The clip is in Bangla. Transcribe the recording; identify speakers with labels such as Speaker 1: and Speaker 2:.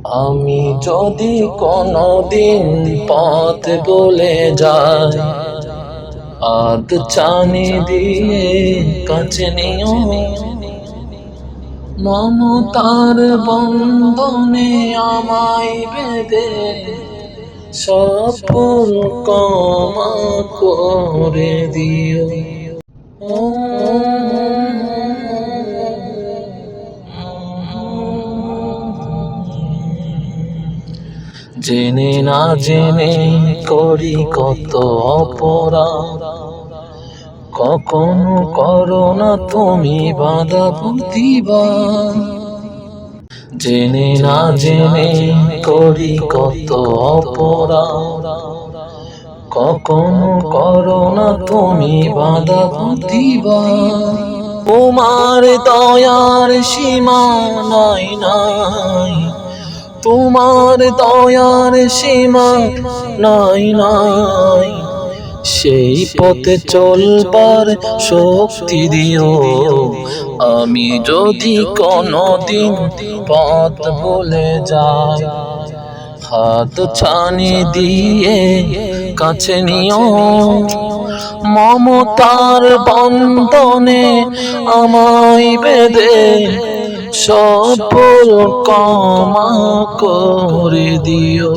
Speaker 1: আমি যদি কোনদিন পথ বলে যাই, আদ চানি দিয়ে কাছে নিও। মমতার বন্ধনে আমায় বেঁধে সফল ক্ষমা করে দিও। জেনে না জেনে করি কত অপরাধ, কখনো করো না তুমি বাধা প্রতিবাদ। জেনে না জেনে করি কত অপরাধ, কখনো করো না তুমি বাধা প্রতিবাদ। তোমার দয়ার সীমা নাই নাই, তোমার দয়ার সীমা নাই নাই। সেই পথে চলবার শক্তি দিও। আমি যদি কোনদিন পথ ভুলে যাই, হাত ছানি দিয়ে কাছে নিও। মমতার বন্ধনে আমায় বেঁধে সফল ক্ষমা করে দিও।